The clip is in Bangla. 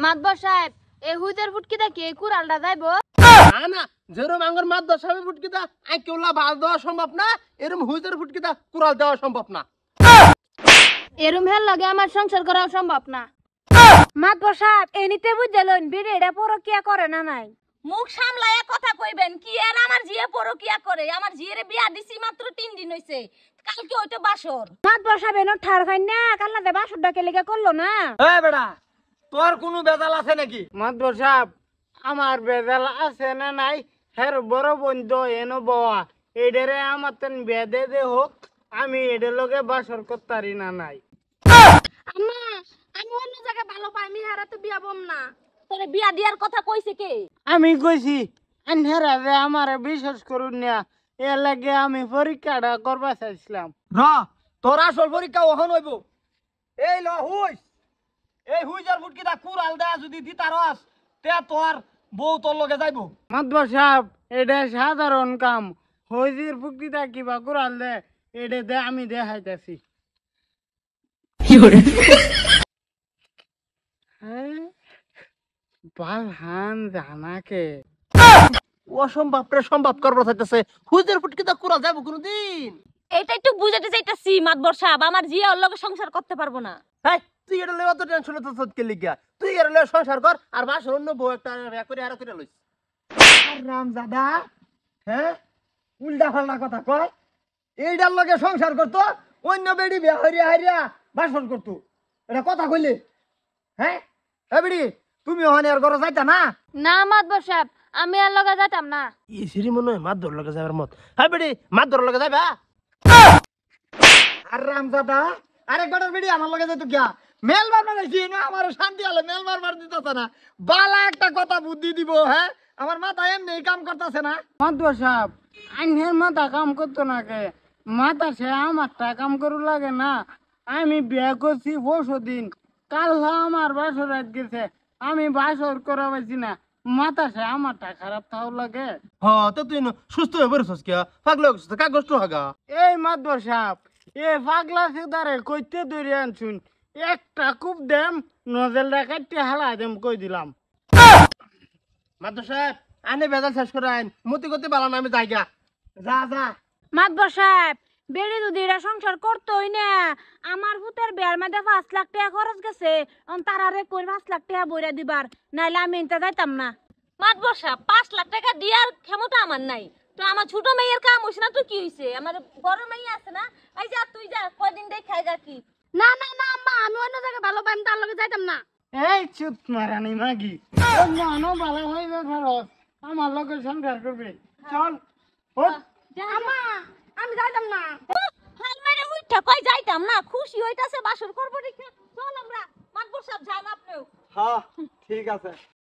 মাতবর সাহেব এই হুইদের ফুটকিটা কে কুড়ালটা যাইবো না না যেরম আঙ্গর মাতবর সাহেব ফুটকিটা আইকেউলা বাল দেওয়া সম্ভব না, এরম হুইদের ফুটকিটা কুড়াল দেওয়া সম্ভব না। এরম হেল লাগে আমার সংসার করা সম্ভব না। মাতবর সাহেব এনিতে বুঝলেন বিড়ি এটা পরকিয়া করে না নাই? মুখ সামলায়া কথা কইবেন কি আর আমার জিয়ে পরকিয়া করে? আমার জিয়েরে বিয়া দিছি মাত্র 3 দিন হইছে, কালকে ওইটা বাসর। মাতবর সাহেব এনো ঠার খাই না কাল্লা দে বাসুর ডাকে লেগে করলো না। এই বেটা তোর কোনো বেজাল আছে নাকি? মাতবর সাহেব আমার বেজাল আছে না নাই হের বড় বন্ধু এনো বাবা এডেরে আমার তেন বেদে দে হোক, আমি এডের লগে বাসর করতারি না নাই। আম্মা আমি অন্য জায়গায় ভালো পাই, আমি হারাতে বিয়া বম না। তোরে বিয়া দিয়ার কথা কইছে কে? আমি কইছি আনহেরা যে আমার বিশ্বাস করুন না, এ লাগে আমি পরীক্ষাটা করবা চাইছিলাম। র তোর আসল পরীক্ষা ওহন হইব। এই ল হুইস, এই হুইজার ফুটকিটা কুড়াল দেয়া যদি দিতারস তে তোর বউ তোর লগে যাইব। মাতবর সাহেব এটা সাধারণ কাম, হুইজির ফুটকিটা কিবা কুড়াল দে এটা দে আমি দেখাইতাছি। বালহান জানাকে অসম্ভব রে সম্ভব করবো চাইতেছে, হুইজের ফুটকিটা কুড়াল যাইব কোনদিন? এটা একটু বুঝাতে চাইতাছি মাতবর সাহেব, আমার জিয়া ওর লগে সংসার করতে পারবো না। হ্যাঁ তুই এটা লইয়া তো টেনশন তো সদকে লিগা, তুই এটা লইয়া সংসার কর আর বাসর অন্য বউ একটা বিয়া করে আর করে লইস। আর রামজাদা হ্যাঁ উল্টা পাল্টা কথা কয়, এইটার লগে সংসার করতো অন্য বেডি বিয়া হইয়া হাইরা বাসর করতো, এটা কথা কইলে? হ্যাঁ হ্যাঁ বেডি তুমি ওখানে আর ঘরে যাইতা না? না মাতবর সাহেব আমি আর লগা যাইতাম না। ই সিরি মনে হয় মাত ধর লগে যাবার মত। হ্যাঁ বেডি মাত ধর লগে যাইবা? আর রামজাদা আরেকবার বেডি আমার লগে যাইতো কিয়া? মেল মারবার নাকি না আমার শান্তি হলো, মেল মারবার দিতেছে না। বালা একটা কথা বুদ্ধি দিব, হ্যাঁ আমার মাথা এমনি কাম করতেছে না। মাতবর সাহেব আইনের মাথা কাম করতো না কে, মাথা সে আমারটা কাম করু লাগে না। আমি বিয়ে করছি পরশু দিন, কাল আমার বাসর রাত গেছে, আমি বাসর করা পাইছি না, মাথা সে আমারটা খারাপ তাও লাগে। হ্যাঁ তো তুই সুস্থ হয়ে পড়ছিস কে? পাগলা হইছিস কাগজটা হাগা। এই মাতবর সাহেব এ পাগলা সিদারে কইতে ধরে আনছুন, একটা কূপ দেম নজেলটা কাটতে হালা দেম কই দিলাম। মাতবর সাহেব আনে বেজাল শেষ করে আইন, মতি গতি বালা না আমি যাইগা। যা যা। মাতবর সাহেব বেড়ি যদি এরা সংসার করতোই না, আমার ভূতের বিয়ার মধ্যে 5 লাখ টাকা খরচ গেছে, তারারে কই 5 লাখ টাকা বইরা দিবার, নাইলে আমি ইনতা যাইতাম না। মাতবর সাহেব 5 লাখ টাকা দিয়ার ক্ষমতা আমার নাই, তো আমার ছোট মেয়ের কাম হইছে না, তো কি হইছে? আমার বড় মেয়ে আছে না, এই যা তুই যা কয়দিন দেখ খাইগা কি। না না না আম্মা আমি অন্য জায়গায় ভালো পাই, আমি তার লগে যাইতাম না। এই চুপ মারানি মাগি, অন্য ভালো হইবে খরচ আমার লগে সংসার করবে, চল ওঠ। আম্মা আমি যাইতাম না। হাল মেরে উইঠা কই যাইতাম না, খুশি হইতাছে বাসর করব দেখে। চল আমরা মাতবর সাহেব যান আপনিও। হ্যাঁ ঠিক আছে।